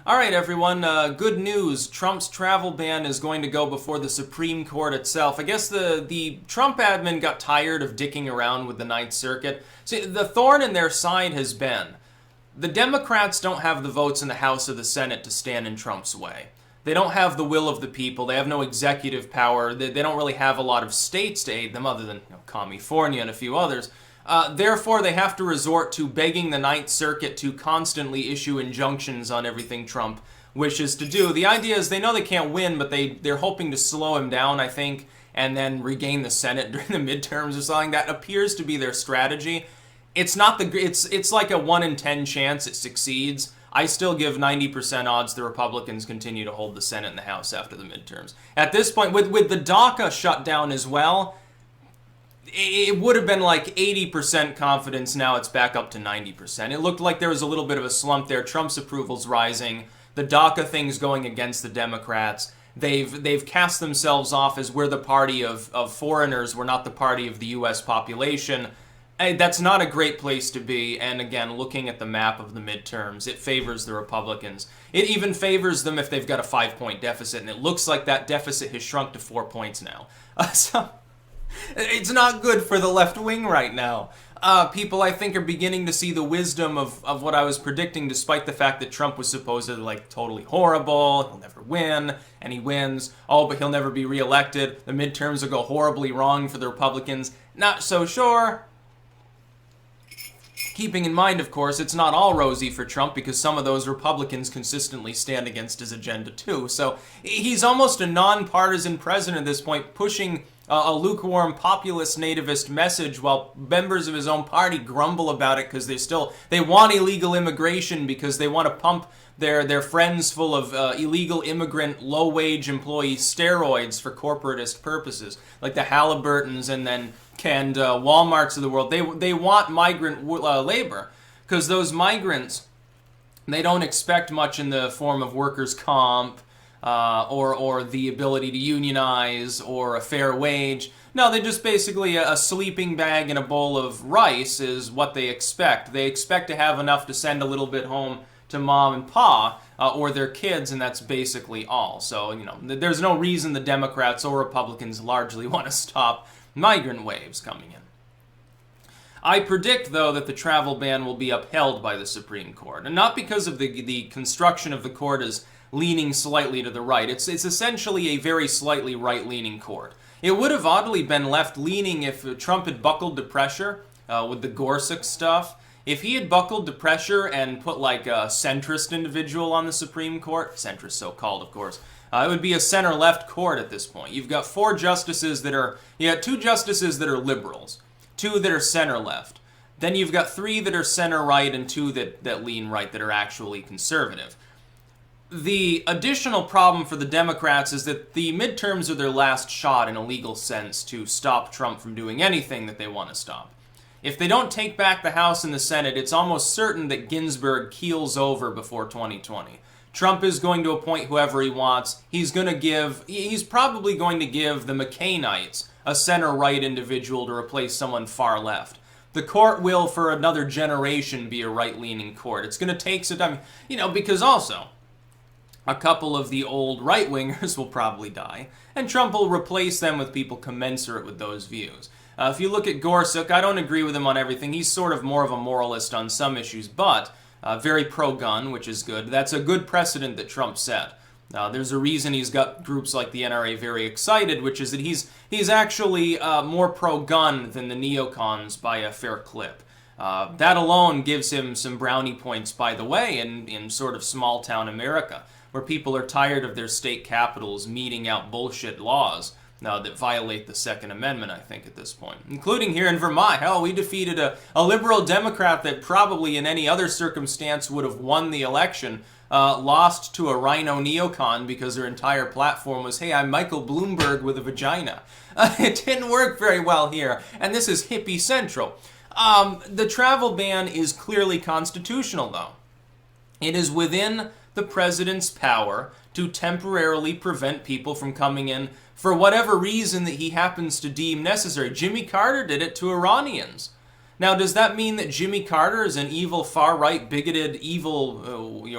All right, everyone. Good news. Trump's travel ban is going to go before the Supreme Court itself. I guess the Trump admin got tired of dicking around with the Ninth Circuit. See, the thorn in their side has been the Democrats don't have the votes in the House or the Senate to stand in Trump's way. They don't have the will of the people. They have no executive power. They don't really have a lot of states to aid them other than California and a few others. Therefore, they have to resort to begging the Ninth Circuit to constantly issue injunctions on everything Trump wishes to do. The idea is they know they can't win, but they're hoping to slow him down, I think, and then regain the Senate during the midterms or something. That appears to be their strategy. It's not it's like a 1 in 10 chance it succeeds. I still give 90% odds the Republicans continue to hold the Senate and the House after the midterms. At this point, with the DACA shut down as well, it would have been like 80% confidence. Now it's back up to 90%. It looked like there was a little bit of a slump there. Trump's approval's rising. The DACA thing's going against the Democrats. They've cast themselves off as we're the party of foreigners. We're not the party of the U.S. population. That's not a great place to be, and again, looking at the map of the midterms, it favors the Republicans. It even favors them if they've got a 5-point deficit, and it looks like that deficit has shrunk to 4 points now. So, it's not good for the left wing right now. People, I think, are beginning to see the wisdom of what I was predicting, despite the fact that Trump was supposedly, totally horrible, he'll never win, and he wins. Oh, but he'll never be reelected. The midterms will go horribly wrong for the Republicans. Not so sure. Keeping in mind, of course, it's not all rosy for Trump because some of those Republicans consistently stand against his agenda too. So he's almost a nonpartisan president at this point, pushing a lukewarm populist nativist message while members of his own party grumble about it because they want illegal immigration because they want to pump their friends full of illegal immigrant low-wage employee steroids for corporatist purposes, like the Halliburtons and Walmarts of the world. They want migrant labor because those migrants, they don't expect much in the form of workers' comp or the ability to unionize or a fair wage. No, they just basically a sleeping bag and a bowl of rice is what they expect. They expect to have enough to send a little bit home to mom and pa or their kids, and that's basically all. So, there's no reason the Democrats or Republicans largely want to stop migrant waves coming in. I predict, though, that the travel ban will be upheld by the Supreme Court, and not because of the construction of the court is leaning slightly to the right. It's essentially a very slightly right-leaning court. It would have oddly been left-leaning if Trump had buckled to pressure with the Gorsuch stuff. If he had buckled to pressure and put like a centrist individual on the Supreme Court, centrist so-called, of course, it would be a center-left court at this point. You've got two justices that are liberals, 2 that are center-left. Then you've got 3 that are center-right and 2 that lean right, that are actually conservative. The additional problem for the Democrats is that the midterms are their last shot in a legal sense to stop Trump from doing anything that they want to stop. If they don't take back the House and the Senate, it's almost certain that Ginsburg keels over before 2020. Trump is going to appoint whoever he wants. He's probably going to give the McCainites a center-right individual to replace someone far left. The court will, for another generation, be a right-leaning court. It's going to take some time, because also a couple of the old right-wingers will probably die, and Trump will replace them with people commensurate with those views. If you look at Gorsuch, I don't agree with him on everything. He's sort of more of a moralist on some issues, but very pro-gun, which is good. That's a good precedent that Trump set. There's a reason he's got groups like the NRA very excited, which is that he's actually more pro-gun than the neocons by a fair clip. That alone gives him some brownie points, by the way, in sort of small-town America, where people are tired of their state capitals meting out bullshit laws that violate the Second Amendment, I think, at this point. Including here in Vermont. Hell, we defeated a liberal Democrat that probably in any other circumstance would have won the election, lost to a rhino neocon because their entire platform was, hey, I'm Michael Bloomberg with a vagina. It didn't work very well here, and this is hippie central. The travel ban is clearly constitutional, though. It is within the president's power to temporarily prevent people from coming in for whatever reason that he happens to deem necessary. Jimmy Carter did it to Iranians. Now, does that mean that Jimmy Carter is an evil, far-right, bigoted, evil,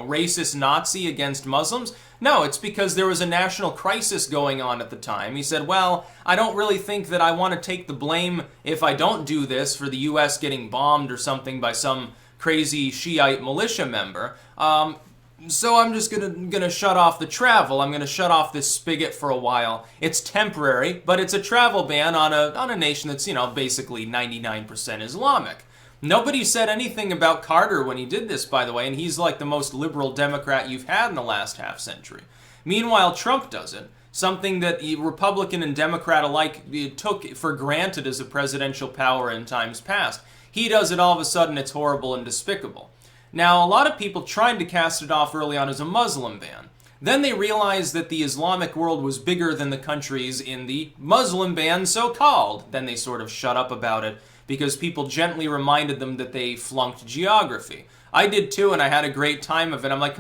racist Nazi against Muslims? No, it's because there was a national crisis going on at the time. He said, well, I don't really think that I want to take the blame if I don't do this for the U.S. getting bombed or something by some crazy Shiite militia member. So I'm just gonna shut off the travel. I'm gonna shut off this spigot for a while. It's temporary, but it's a travel ban on a nation that's, basically 99% Islamic. Nobody said anything about Carter when he did this, by the way, and he's like the most liberal Democrat you've had in the last half century. Meanwhile, Trump does it, something that Republican and Democrat alike took for granted as a presidential power in times past. He does it all of a sudden, it's horrible and despicable. Now, a lot of people tried to cast it off early on as a Muslim ban. Then they realized that the Islamic world was bigger than the countries in the Muslim ban, so-called. Then they sort of shut up about it because people gently reminded them that they flunked geography. I did too, and I had a great time of it. I'm like,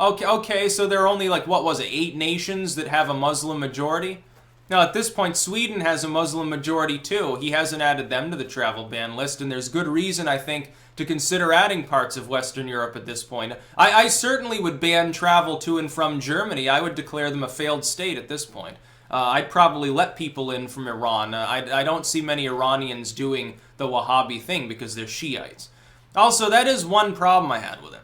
okay, so there are only 8 nations that have a Muslim majority? Now, at this point, Sweden has a Muslim majority too. He hasn't added them to the travel ban list, and there's good reason, I think, to consider adding parts of Western Europe at this point. I certainly would ban travel to and from Germany. I would declare them a failed state at this point. I'd probably let people in from Iran. I don't see many Iranians doing the Wahhabi thing because they're Shiites. Also, that is one problem I had with it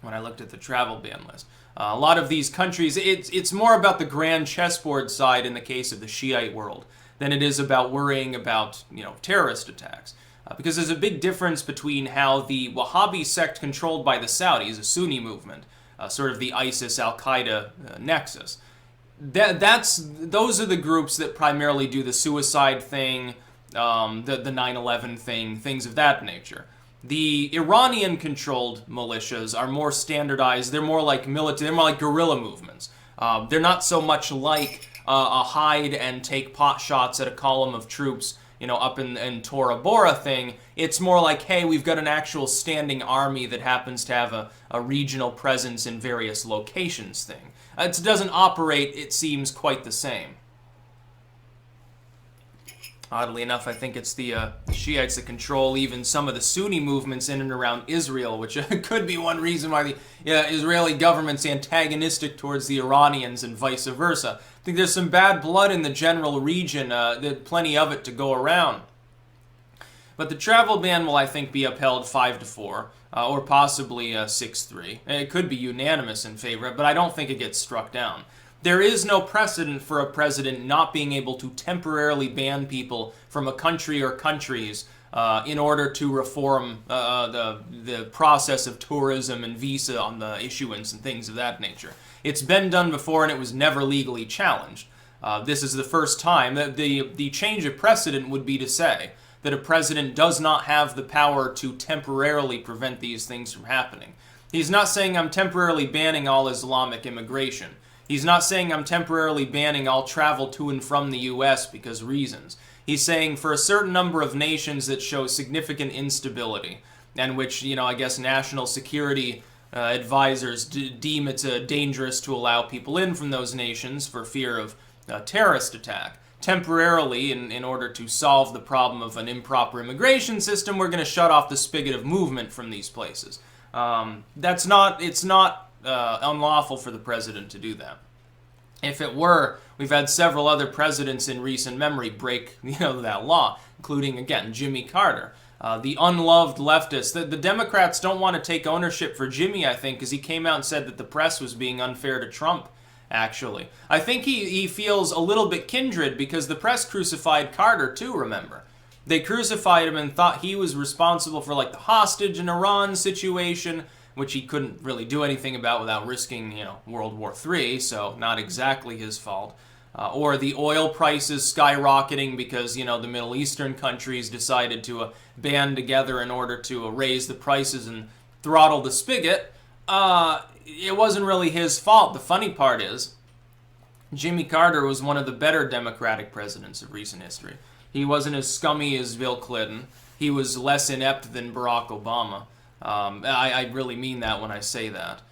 when I looked at the travel ban list. A lot of these countries, it's more about the grand chessboard side in the case of the Shiite world than it is about worrying about, terrorist attacks. Because there's a big difference between how the Wahhabi sect controlled by the Saudis, a Sunni movement, sort of the ISIS Al-Qaeda nexus. Those are the groups that primarily do the suicide thing, the 9/11 thing, things of that nature. The Iranian-controlled militias are more standardized. They're more like military. They're more like guerrilla movements. They're not so much like a hide and take pot shots at a column of troops, up in Tora Bora thing. It's more like, hey, we've got an actual standing army that happens to have a regional presence in various locations thing. It doesn't operate, it seems, quite the same. Oddly enough, I think it's the Shiites that control even some of the Sunni movements in and around Israel, which could be one reason why the Israeli government's antagonistic towards the Iranians and vice versa. I think there's some bad blood in the general region, there's plenty of it to go around. But the travel ban will, I think, be upheld 5-4, or possibly 6-3. It could be unanimous in favor, but I don't think it gets struck down. There is no precedent for a president not being able to temporarily ban people from a country or countries in order to reform the process of tourism and visa on the issuance and things of that nature. It's been done before and it was never legally challenged. This is the first time. The change of precedent would be to say that a president does not have the power to temporarily prevent these things from happening. He's not saying I'm temporarily banning all Islamic immigration. He's not saying I'm temporarily banning all travel to and from the U.S. because reasons. He's saying for a certain number of nations that show significant instability and which, I guess national security advisors deem it's dangerous to allow people in from those nations for fear of terrorist attack. Temporarily, in order to solve the problem of an improper immigration system, we're going to shut off the spigot of movement from these places. It's not unlawful for the president to do that. If it were, we've had several other presidents in recent memory break, that law, including, again, Jimmy Carter. The unloved leftists. The Democrats don't want to take ownership for Jimmy, I think, because he came out and said that the press was being unfair to Trump, actually. I think he feels a little bit kindred because the press crucified Carter, too, remember. They crucified him and thought he was responsible for, the hostage in Iran situation, which he couldn't really do anything about without risking, World War III, so not exactly his fault. Or the oil prices skyrocketing because, the Middle Eastern countries decided to band together in order to raise the prices and throttle the spigot. It wasn't really his fault. The funny part is, Jimmy Carter was one of the better Democratic presidents of recent history. He wasn't as scummy as Bill Clinton. He was less inept than Barack Obama. I really mean that when I say that.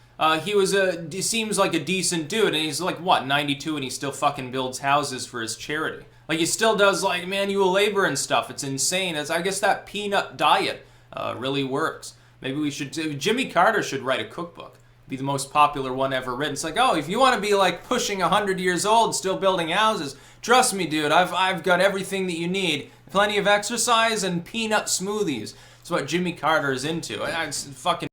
He seems like a decent dude, and he's 92 and he still fucking builds houses for his charity. Like, he still does, like, manual labor and stuff. It's insane. I guess that peanut diet really works. Maybe we should Jimmy Carter should write a cookbook. Be the most popular one ever written. It's like, oh, if you want to be, like, pushing 100 years old, still building houses, trust me, dude, I've got everything that you need. Plenty of exercise and peanut smoothies. That's what Jimmy Carter is into. It's fucking